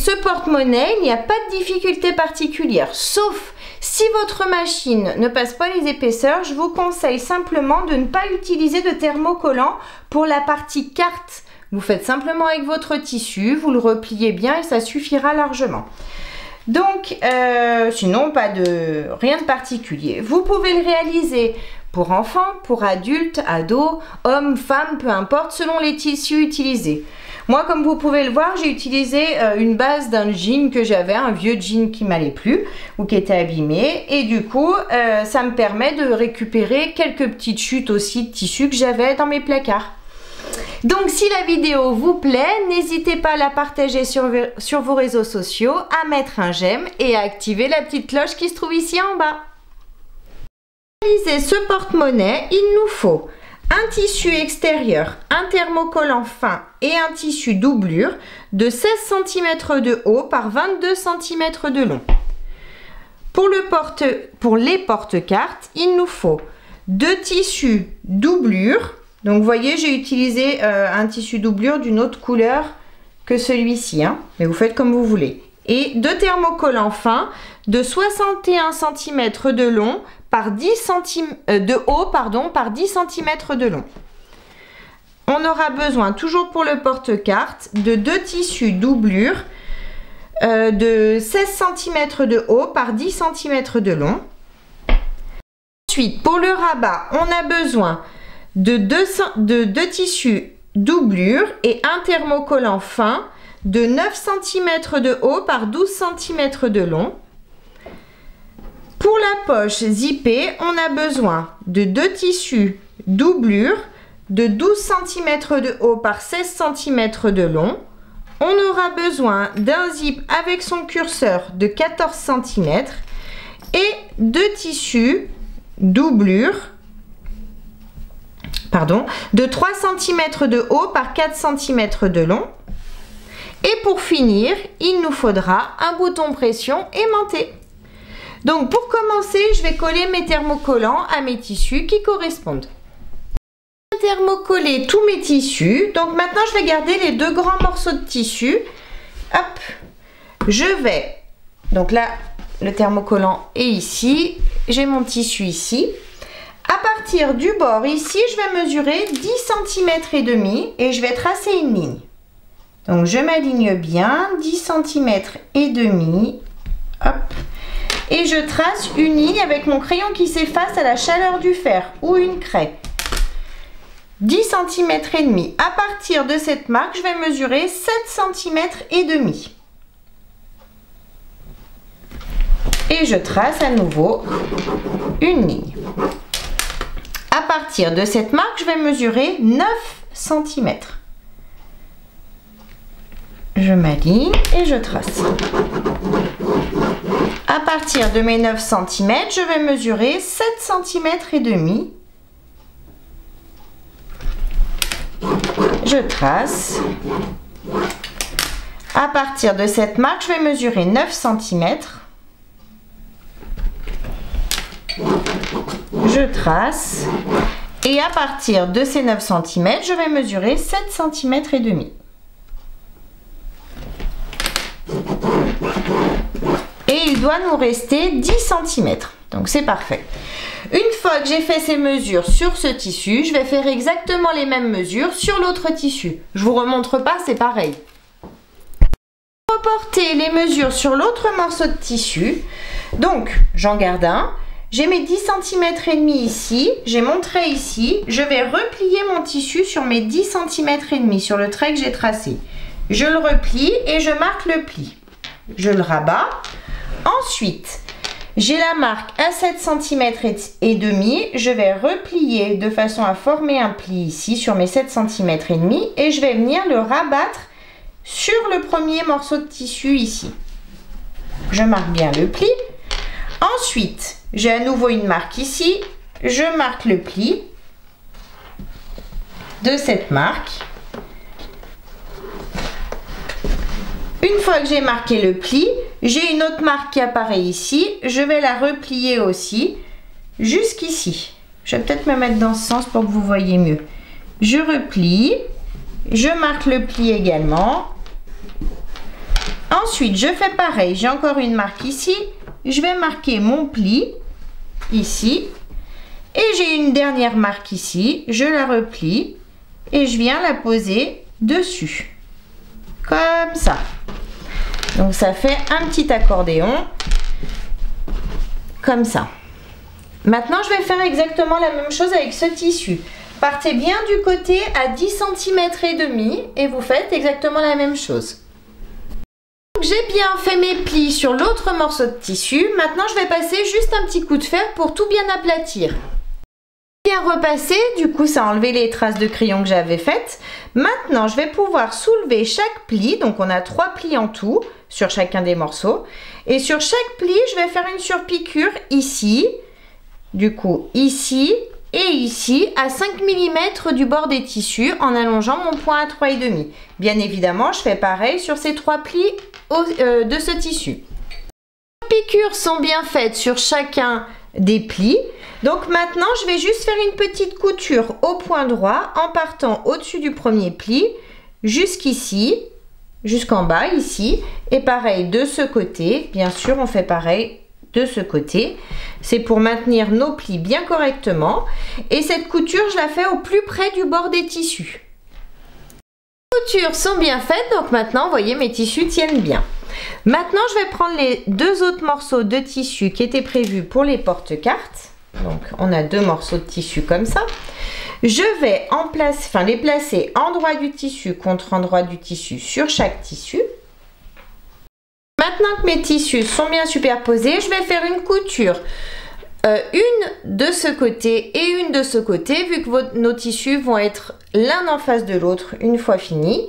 ce porte-monnaie, il n'y a pas de difficulté particulière, sauf si votre machine ne passe pas les épaisseurs, je vous conseille simplement de ne pas utiliser de thermocollant pour la partie carte. Vous faites simplement avec votre tissu, vous le repliez bien et ça suffira largement. Donc, sinon, rien de particulier. Vous pouvez le réaliser pour enfants, pour adultes, ados, hommes, femmes, peu importe, selon les tissus utilisés. Moi, comme vous pouvez le voir, j'ai utilisé une base d'un jean que j'avais, un vieux jean qui m'allait plus ou qui était abîmé. Et du coup, ça me permet de récupérer quelques petites chutes aussi de tissu que j'avais dans mes placards. Donc, si la vidéo vous plaît, n'hésitez pas à la partager sur vos réseaux sociaux, à mettre un j'aime et à activer la petite cloche qui se trouve ici en bas. Pour réaliser ce porte-monnaie, il nous faut un tissu extérieur, un thermocollant fin et un tissu doublure de 16 cm de haut par 22 cm de long. Pour les porte-cartes, il nous faut 2 tissus doublure. Donc vous voyez, j'ai utilisé un tissu doublure d'une autre couleur que celui-ci, hein, mais vous faites comme vous voulez. Et 2 thermocollants fins de 61 cm de long par 10 cm de haut, par 10 cm de long. On aura besoin, toujours pour le porte-carte, de 2 tissus doublure de 16 cm de haut par 10 cm de long. Ensuite, pour le rabat, on a besoin de 2 tissus doublure et un thermocollant fin de 9 cm de haut par 12 cm de long. Pour la poche zippée, on a besoin de 2 tissus doublure de 12 cm de haut par 16 cm de long. On aura besoin d'un zip avec son curseur de 14 cm et 2 tissus doublure de 3 cm de haut par 4 cm de long. Et pour finir, il nous faudra un bouton pression aimanté. Donc pour commencer, je vais coller mes thermocollants à mes tissus qui correspondent. Je vais thermocoller tous mes tissus. Donc maintenant, je vais garder les 2 grands morceaux de tissu. Hop, je vais, donc là, le thermocollant est ici. J'ai mon tissu ici. À partir du bord ici, je vais mesurer 10 cm et demi et je vais tracer une ligne. Donc je m'aligne bien, 10 cm et demi. Hop. Et je trace une ligne avec mon crayon qui s'efface à la chaleur du fer ou une craie. 10 cm et demi. À partir de cette marque, je vais mesurer 7 cm et demi. Et je trace à nouveau une ligne. À partir de cette marque, je vais mesurer 9 cm. Je m'aligne et je trace. À partir de mes 9 cm, je vais mesurer 7 cm et demi. Je trace. À partir de cette marque, je vais mesurer 9 cm. Je trace. Et à partir de ces 9 cm, je vais mesurer 7 cm et demi. Et il doit nous rester 10 cm. Donc c'est parfait. Une fois que j'ai fait ces mesures sur ce tissu, je vais faire exactement les mêmes mesures sur l'autre tissu. Je vous remontre pas, c'est pareil. Reporter les mesures sur l'autre morceau de tissu. Donc j'en garde un. J'ai mes 10 cm et demi ici, j'ai mon trait ici, je vais replier mon tissu sur mes 10 cm et demi sur le trait que j'ai tracé. Je le replie et je marque le pli. Je le rabats. Ensuite, j'ai la marque à 7 cm et demi, je vais replier de façon à former un pli ici sur mes 7 cm et demi et je vais venir le rabattre sur le premier morceau de tissu ici. Je marque bien le pli. Ensuite, j'ai à nouveau une marque ici, je marque le pli de cette marque. Une fois que j'ai marqué le pli, j'ai une autre marque qui apparaît ici, je vais la replier aussi jusqu'ici. Je vais peut-être me mettre dans ce sens pour que vous voyez mieux. Je replie, je marque le pli également. Ensuite, je fais pareil. J'ai encore une marque ici. Je vais marquer mon pli ici. Et j'ai une dernière marque ici. Je la replie et je viens la poser dessus. Comme ça. Donc ça fait un petit accordéon. Comme ça. Maintenant, je vais faire exactement la même chose avec ce tissu. Partez bien du côté à 10 cm et demi et vous faites exactement la même chose. J'ai bien fait mes plis sur l'autre morceau de tissu. Maintenant, je vais passer juste un petit coup de fer pour tout bien aplatir. Bien repassé, du coup, ça a enlevé les traces de crayon que j'avais faites. Maintenant, je vais pouvoir soulever chaque pli. Donc, on a 3 plis en tout sur chacun des morceaux. Et sur chaque pli, je vais faire une surpiqûre ici, du coup, ici et ici à 5 mm du bord des tissus en allongeant mon point à 3,5. Bien évidemment, je fais pareil sur ces 3 plis de ce tissu. Les piqûres sont bien faites sur chacun des plis. Donc maintenant, je vais juste faire une petite couture au point droit en partant au-dessus du premier pli jusqu'ici, jusqu'en bas ici. Et pareil de ce côté. Bien sûr, on fait pareil de ce côté. C'est pour maintenir nos plis bien correctement. Et cette couture, je la fais au plus près du bord des tissus. Les coutures sont bien faites, donc maintenant, vous voyez, mes tissus tiennent bien. Maintenant, je vais prendre les 2 autres morceaux de tissu qui étaient prévus pour les porte-cartes. Donc, on a 2 morceaux de tissu comme ça. Je vais les placer endroit du tissu contre endroit du tissu sur chaque tissu. Maintenant que mes tissus sont bien superposés, je vais faire une couture. Une de ce côté et une de ce côté, vu que nos tissus vont être l'un en face de l'autre une fois fini.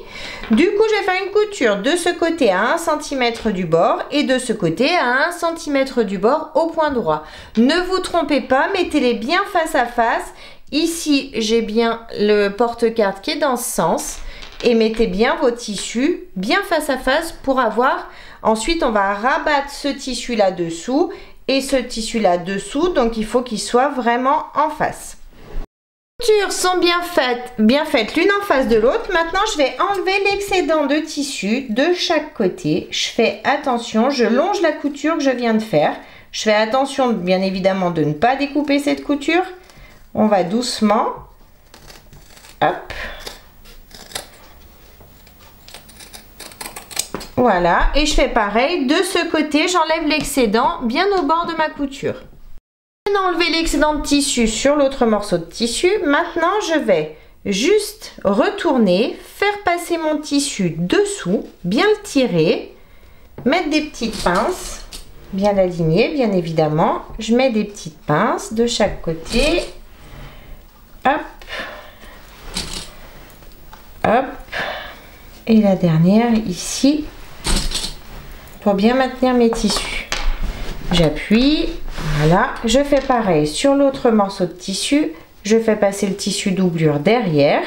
Du coup, je vais faire une couture de ce côté à 1 cm du bord et de ce côté à 1 cm du bord au point droit. Ne vous trompez pas, mettez-les bien face à face. Ici, j'ai bien le porte-carte qui est dans ce sens. Et mettez bien vos tissus bien face à face pour avoir... Ensuite, on va rabattre ce tissu là-dessous et ce tissu là-dessous. Donc, il faut qu'ils soient vraiment en face. Les coutures sont bien faites l'une en face de l'autre. Maintenant, je vais enlever l'excédent de tissu de chaque côté. Je fais attention, je longe la couture que je viens de faire. Je fais attention, bien évidemment, de ne pas découper cette couture. On va doucement. Hop. Voilà, et je fais pareil, de ce côté, j'enlève l'excédent bien au bord de ma couture. Je viens d'enlever l'excédent de tissu sur l'autre morceau de tissu. Maintenant, je vais juste retourner, faire passer mon tissu dessous, bien le tirer, mettre des petites pinces, bien l'aligner, bien évidemment. Je mets des petites pinces de chaque côté. Hop, hop, et la dernière ici. Pour bien maintenir mes tissus. J'appuie, voilà. Je fais pareil sur l'autre morceau de tissu. Je fais passer le tissu doublure derrière.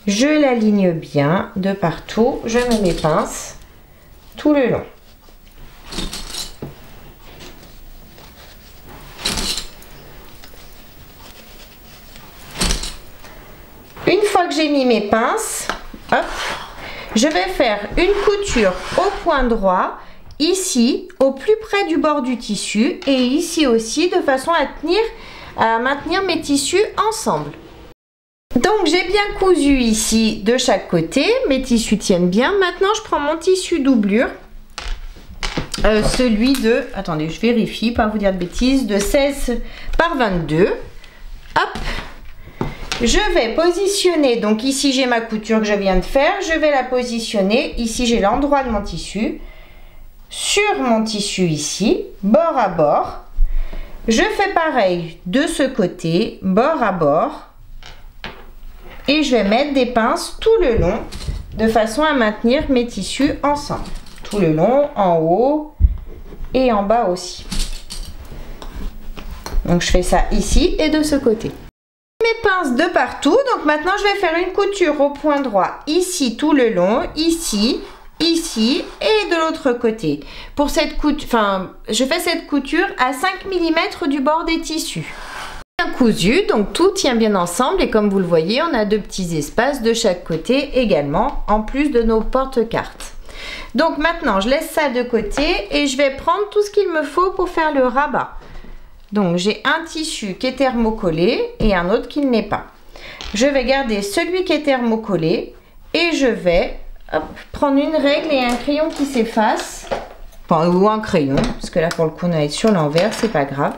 Je l'aligne bien de partout. Je mets mes pinces tout le long. Une fois que j'ai mis mes pinces, hop, je vais faire une couture au point droit, ici, au plus près du bord du tissu, et ici aussi, de façon à maintenir mes tissus ensemble. Donc, j'ai bien cousu ici de chaque côté, mes tissus tiennent bien. Maintenant, je prends mon tissu doublure, celui de, attendez, je vérifie, pas vous dire de bêtises, de 16 par 22. Hop! Je vais positionner, donc ici j'ai ma couture que je viens de faire, je vais la positionner, ici j'ai l'endroit de mon tissu, sur mon tissu ici, bord à bord. Je fais pareil de ce côté, bord à bord, et je vais mettre des pinces tout le long, de façon à maintenir mes tissus ensemble. Tout le long, en haut et en bas aussi. Donc je fais ça ici et de ce côté. Mes pinces de partout, donc maintenant je vais faire une couture au point droit ici tout le long, ici, ici et de l'autre côté. Pour cette couture, je fais cette couture à 5 mm du bord des tissus. Bien cousu, donc tout tient bien ensemble et comme vous le voyez, on a 2 petits espaces de chaque côté également, en plus de nos porte-cartes. Donc maintenant, je laisse ça de côté et je vais prendre tout ce qu'il me faut pour faire le rabat. Donc j'ai un tissu qui est thermocollé et un autre qui ne l'est pas. Je vais garder celui qui est thermocollé et je vais prendre une règle et un crayon qui s'efface. Enfin, ou un crayon, parce que là pour le coup on va être sur l'envers, c'est pas grave.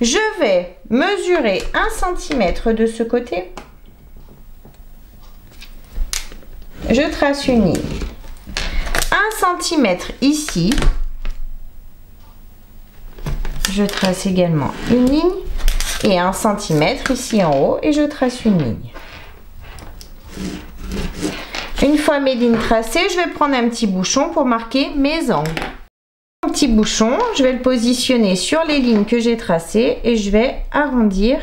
Je vais mesurer 1 cm de ce côté. Je trace une ligne. 1 cm ici. Je trace également une ligne. Et 1 cm ici en haut et je trace une ligne. Une fois mes lignes tracées, je vais prendre un petit bouchon pour marquer mes angles. Un petit bouchon, je vais le positionner sur les lignes que j'ai tracées et je vais arrondir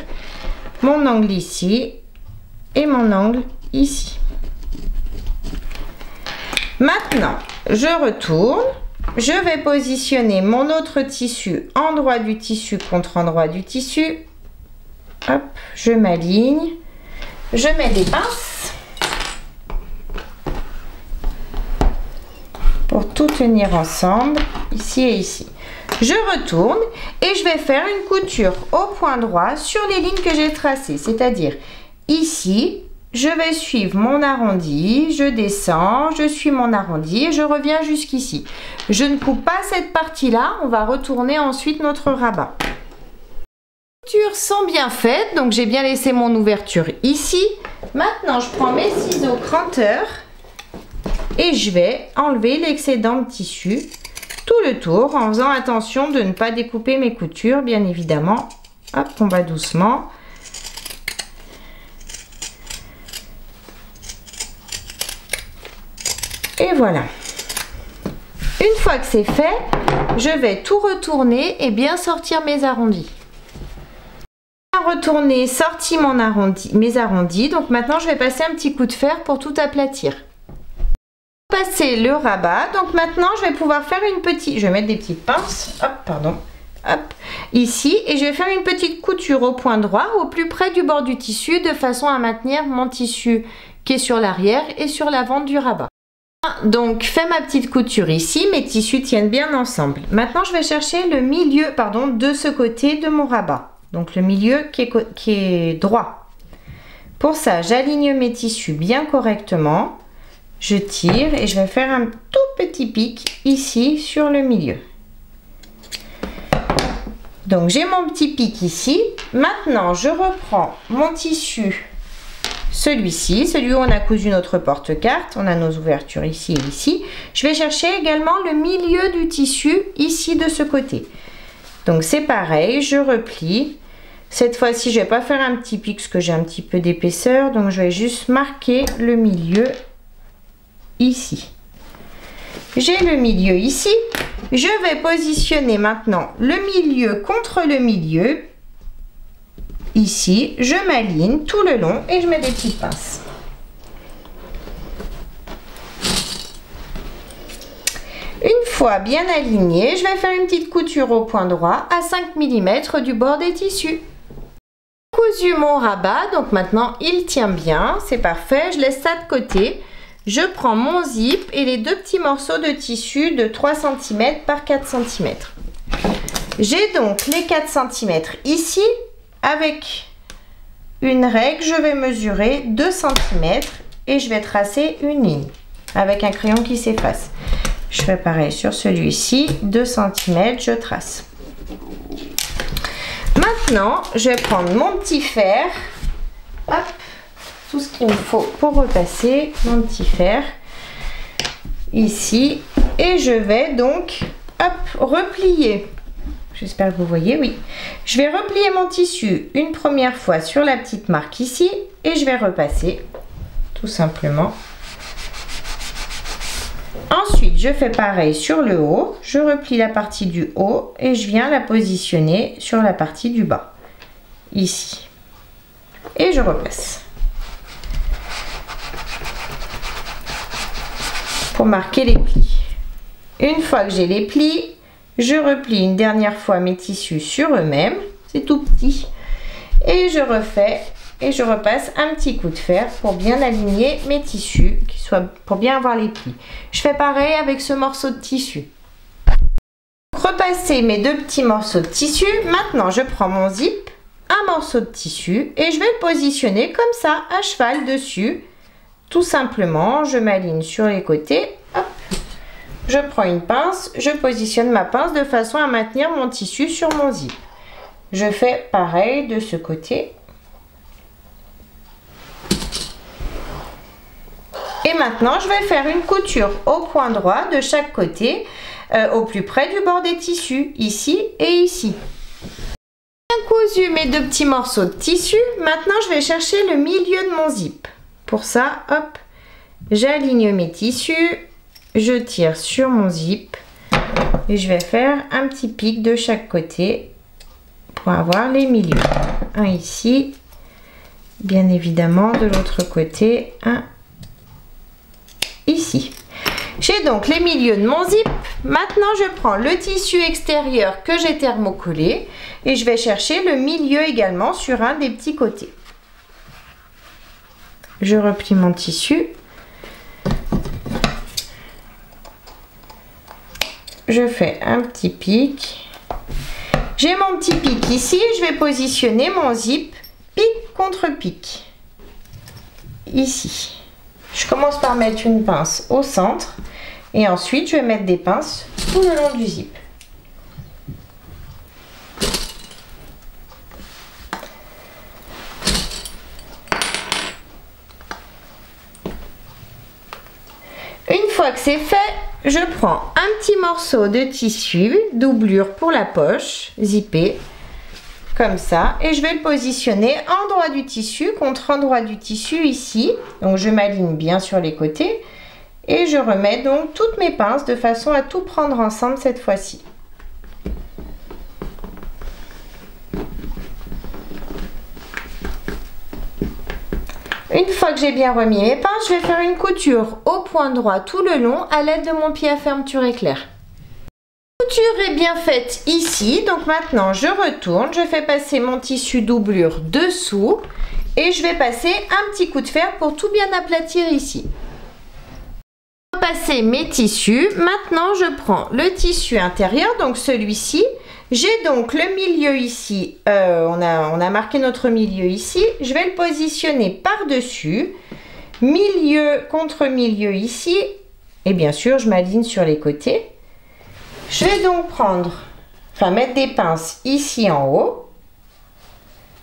mon angle ici et mon angle ici. Maintenant, je retourne. Je vais positionner mon autre tissu, endroit du tissu contre endroit du tissu. Hop, je m'aligne. Je mets des pinces pour tout tenir ensemble, ici et ici. Je retourne et je vais faire une couture au point droit sur les lignes que j'ai tracées. C'est-à-dire ici, je vais suivre mon arrondi, je descends, je suis mon arrondi et je reviens jusqu'ici. Je ne coupe pas cette partie-là, on va retourner ensuite notre rabat. Les coutures sont bien faites, donc j'ai bien laissé mon ouverture ici. Maintenant, je prends mes ciseaux cranteurs et je vais enlever l'excédent de tissu tout le tour en faisant attention de ne pas découper mes coutures, bien évidemment. Hop, on va doucement. Et voilà. Une fois que c'est fait, je vais tout retourner et bien sortir mes arrondis. Retourner, sorti mes arrondis. Donc maintenant, je vais passer un petit coup de fer pour tout aplatir. Passer le rabat. Donc maintenant, je vais pouvoir faire une petite... Je vais mettre des petites pinces. Hop, pardon. Hop, ici. Et je vais faire une petite couture au point droit, au plus près du bord du tissu, de façon à maintenir mon tissu qui est sur l'arrière et sur l'avant du rabat. Donc, fais ma petite couture ici. Mes tissus tiennent bien ensemble. Maintenant, je vais chercher le milieu, pardon, de ce côté de mon rabat. Donc le milieu qui est droit. Pour ça, j'aligne mes tissus bien correctement. Je tire et je vais faire un tout petit pic ici sur le milieu. Donc j'ai mon petit pic ici. Maintenant, je reprends mon tissu, celui-ci, celui où on a cousu notre porte-carte. On a nos ouvertures ici et ici. Je vais chercher également le milieu du tissu ici de ce côté. Donc c'est pareil, je replie. Cette fois-ci, je ne vais pas faire un petit pic parce que j'ai un petit peu d'épaisseur. Donc je vais juste marquer le milieu ici. J'ai le milieu ici. Je vais positionner maintenant le milieu contre le milieu. Ici, je m'aligne tout le long et je mets des petites pinces. Une fois bien aligné, je vais faire une petite couture au point droit à 5 mm du bord des tissus. Cousu mon rabat, donc maintenant il tient bien, c'est parfait. Je laisse ça de côté. Je prends mon zip et les deux petits morceaux de tissu de 3 cm par 4 cm. J'ai donc les 4 cm ici. Avec une règle, je vais mesurer 2 cm et je vais tracer une ligne avec un crayon qui s'efface. Je fais pareil sur celui-ci, 2 cm, je trace. Maintenant, je vais prendre mon petit fer, hop, tout ce qu'il me faut pour repasser, mon petit fer, ici, et je vais donc, hop, replier. J'espère que vous voyez, oui. Je vais replier mon tissu une première fois sur la petite marque ici, et je vais repasser, tout simplement. Ensuite, je fais pareil sur le haut. Je replie la partie du haut et je viens la positionner sur la partie du bas. Ici. Et je repasse. Pour marquer les plis. Une fois que j'ai les plis, je replie une dernière fois mes tissus sur eux-mêmes. C'est tout petit. Et je refais et je repasse un petit coup de fer pour bien aligner mes tissus, pour bien avoir les plis. Je fais pareil avec ce morceau de tissu. Repasser mes deux petits morceaux de tissu. Maintenant, je prends mon zip, un morceau de tissu et je vais le positionner comme ça, à cheval dessus. Tout simplement, je m'aligne sur les côtés. Hop. Je prends une pince, je positionne ma pince de façon à maintenir mon tissu sur mon zip. Je fais pareil de ce côté. Et maintenant, je vais faire une couture au point droit de chaque côté, au plus près du bord des tissus, ici et ici. J'ai cousu mes deux petits morceaux de tissu. Maintenant, je vais chercher le milieu de mon zip. Pour ça, hop, j'aligne mes tissus, je tire sur mon zip et je vais faire un petit pic de chaque côté pour avoir les milieux. Un ici, bien évidemment de l'autre côté, un ici. J'ai donc les milieux de mon zip. Maintenant, je prends le tissu extérieur que j'ai thermocollé et je vais chercher le milieu également sur un des petits côtés. Je replie mon tissu. Je fais un petit pic. J'ai mon petit pic ici. Je vais positionner mon zip pic contre pic. Ici. Je commence par mettre une pince au centre et ensuite je vais mettre des pinces tout le long du zip. Une fois que c'est fait, je prends un petit morceau de tissu, doublure pour la poche, zippé, comme ça, et je vais le positionner endroit du tissu contre endroit du tissu ici. Donc je m'aligne bien sur les côtés et je remets donc toutes mes pinces de façon à tout prendre ensemble cette fois-ci. Une fois que j'ai bien remis mes pinces, je vais faire une couture au point droit tout le long à l'aide de mon pied à fermeture éclair. La couture est bien faite ici, donc maintenant je retourne, je fais passer mon tissu doublure dessous et je vais passer un petit coup de fer pour tout bien aplatir ici. Je vais passer mes tissus, maintenant je prends le tissu intérieur, donc celui-ci. J'ai donc le milieu ici, on a marqué notre milieu ici, je vais le positionner par-dessus, milieu contre milieu ici, et bien sûr je m'aligne sur les côtés. Je vais donc mettre des pinces ici en haut.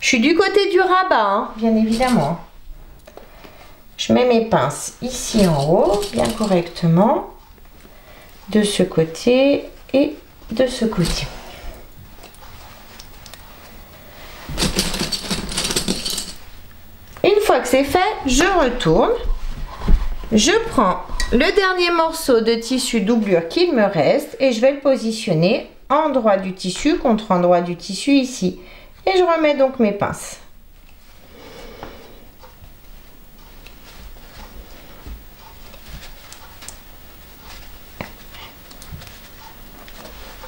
Je suis du côté du rabat, hein, bien évidemment. Je mets mes pinces ici en haut, bien correctement, de ce côté et de ce côté. Une fois que c'est fait, je retourne, je prends le dernier morceau de tissu doublure qu'il me reste et je vais le positionner endroit du tissu contre endroit du tissu ici. Et je remets donc mes pinces.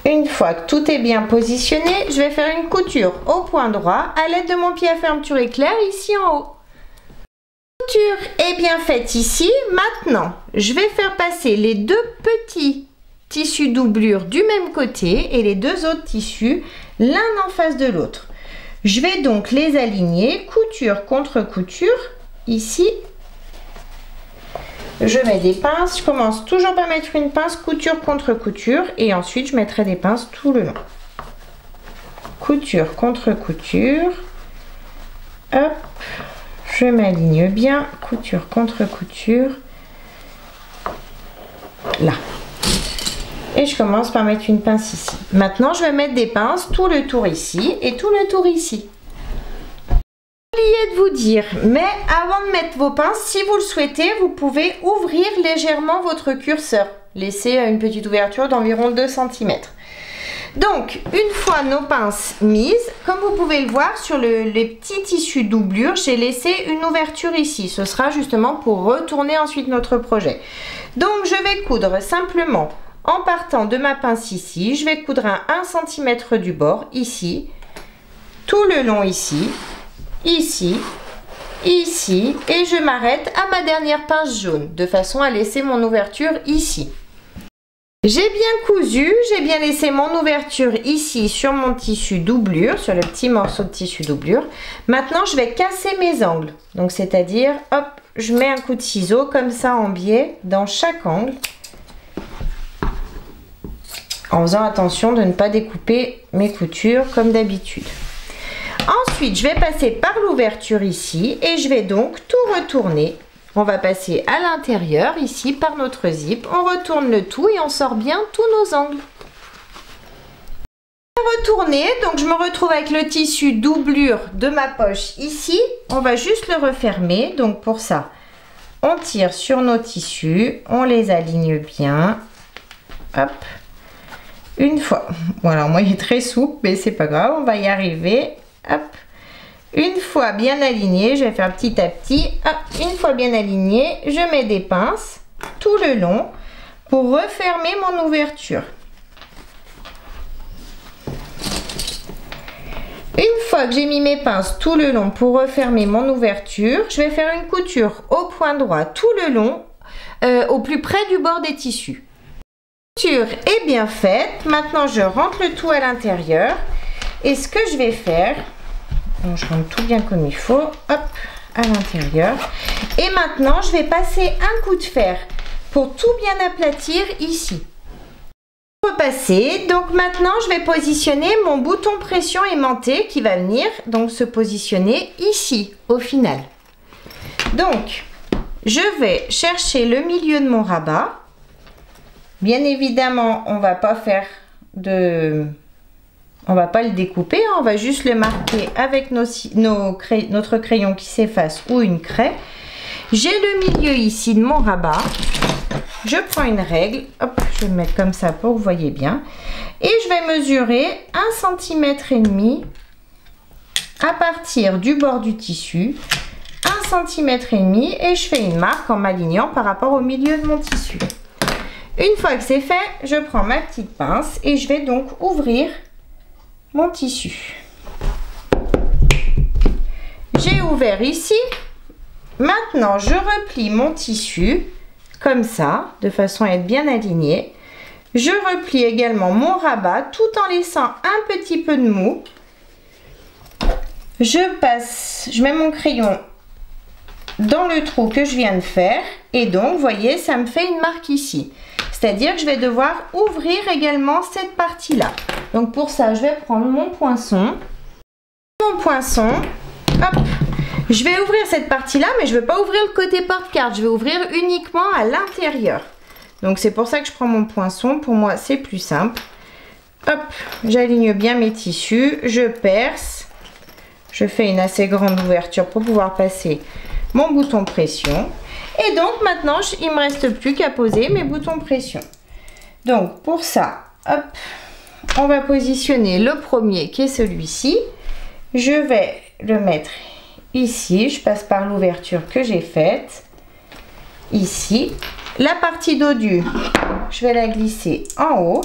Une fois que tout est bien positionné, je vais faire une couture au point droit à l'aide de mon pied à fermeture éclair ici en haut. La couture est bien faite ici. Maintenant, je vais faire passer les deux petits tissus doublure du même côté et les deux autres tissus l'un en face de l'autre. Je vais donc les aligner couture contre couture ici. Je mets des pinces, je commence toujours par mettre une pince couture contre couture et ensuite je mettrai des pinces tout le long. Couture contre couture. Hop, je m'aligne bien, couture contre couture. Là. Et je commence par mettre une pince ici. Maintenant, je vais mettre des pinces tout le tour ici et tout le tour ici. J'ai oublié de vous dire, mais avant de mettre vos pinces, si vous le souhaitez, vous pouvez ouvrir légèrement votre curseur. Laissez une petite ouverture d'environ 2 cm. Donc, une fois nos pinces mises, comme vous pouvez le voir sur les petits tissus doublure, j'ai laissé une ouverture ici. Ce sera justement pour retourner ensuite notre projet. Donc, je vais coudre simplement en partant de ma pince ici. Je vais coudre à 1 cm du bord, ici, tout le long ici, ici ici et je m'arrête à ma dernière pince jaune de façon à laisser mon ouverture ici. J'ai bien cousu, j'ai bien laissé mon ouverture ici sur mon tissu doublure, sur le petit morceau de tissu doublure. Maintenant, je vais casser mes angles. Donc, c'est-à-dire, hop, je mets un coup de ciseau comme ça en biais dans chaque angle. En faisant attention de ne pas découper mes coutures comme d'habitude. Ensuite, je vais passer par l'ouverture ici et je vais donc tout retourner. On va passer à l'intérieur ici par notre zip. On retourne le tout et on sort bien tous nos angles. Retourner, donc je me retrouve avec le tissu doublure de ma poche ici. On va juste le refermer. Donc pour ça, on tire sur nos tissus, on les aligne bien. Hop. Une fois. Voilà, moi il est très souple, mais c'est pas grave, on va y arriver. Hop. Une fois bien aligné, je vais faire petit à petit. Hop, une fois bien aligné, je mets des pinces tout le long pour refermer mon ouverture. Une fois que j'ai mis mes pinces tout le long pour refermer mon ouverture, je vais faire une couture au point droit tout le long, au plus près du bord des tissus. La couture est bien faite. Maintenant, je rentre le tout à l'intérieur. Et ce que je vais faire... Donc, je rentre tout bien comme il faut, hop, à l'intérieur. Et maintenant, je vais passer un coup de fer pour tout bien aplatir ici. Repasser. Donc maintenant, je vais positionner mon bouton pression aimanté qui va venir donc se positionner ici au final. Donc, je vais chercher le milieu de mon rabat. Bien évidemment, on va pas faire de... On va pas le découper, hein, on va juste le marquer avec notre crayon qui s'efface ou une craie. J'ai le milieu ici de mon rabat. Je prends une règle, hop, je vais le mettre comme ça pour que vous voyez bien. Et je vais mesurer 1,5 cm à partir du bord du tissu. 1,5 cm et je fais une marque en m'alignant par rapport au milieu de mon tissu. Une fois que c'est fait, je prends ma petite pince et je vais donc ouvrir mon tissu. J'ai ouvert ici. Maintenant, je replie mon tissu comme ça, de façon à être bien aligné. Je replie également mon rabat tout en laissant un petit peu de mou. Je mets mon crayon dans le trou que je viens de faire et donc, vous voyez, ça me fait une marque ici. C'est-à-dire que je vais devoir ouvrir également cette partie-là. Donc pour ça, je vais prendre mon poinçon. Hop, je vais ouvrir cette partie-là, mais je ne vais pas ouvrir le côté porte-carte. Je vais ouvrir uniquement à l'intérieur. Donc c'est pour ça que je prends mon poinçon. Pour moi, c'est plus simple. Hop, j'aligne bien mes tissus. Je perce. Je fais une assez grande ouverture pour pouvoir passer mon bouton pression. Et donc maintenant, il ne me reste plus qu'à poser mes boutons pression. Donc pour ça, hop, on va positionner le premier qui est celui-ci. Je vais le mettre ici. Je passe par l'ouverture que j'ai faite. Ici. La partie dodu, je vais la glisser en haut.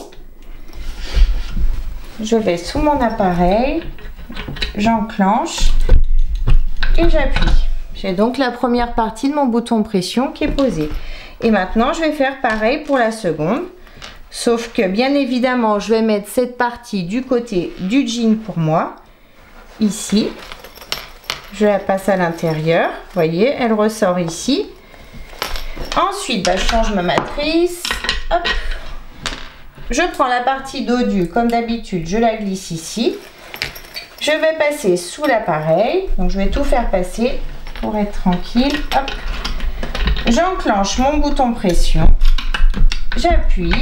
Je vais sous mon appareil. J'enclenche et j'appuie. J'ai donc la première partie de mon bouton pression qui est posée. Et maintenant, je vais faire pareil pour la seconde. Sauf que, bien évidemment, je vais mettre cette partie du côté du jean pour moi. Ici. Je la passe à l'intérieur. Vous voyez, elle ressort ici. Ensuite, je change ma matrice. Hop. Je prends la partie dodu, comme d'habitude, je la glisse ici. Je vais passer sous l'appareil. Donc, je vais tout faire passer pour être tranquille. Hop. J'enclenche mon bouton pression. J'appuie.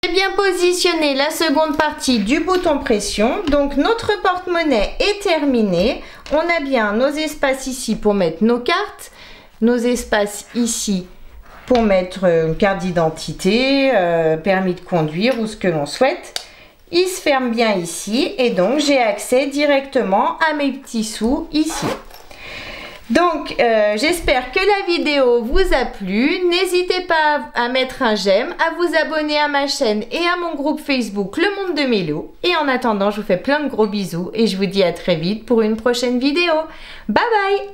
J'ai bien positionné la seconde partie du bouton pression. Donc, notre porte-monnaie est terminé. On a bien nos espaces ici pour mettre nos cartes. Nos espaces ici pour mettre une carte d'identité, permis de conduire ou ce que l'on souhaite. Il se ferme bien ici et donc j'ai accès directement à mes petits sous ici. Donc j'espère que la vidéo vous a plu. N'hésitez pas à mettre un j'aime, à vous abonner à ma chaîne et à mon groupe Facebook Le Monde de Mélo. Et en attendant, je vous fais plein de gros bisous et je vous dis à très vite pour une prochaine vidéo. Bye bye!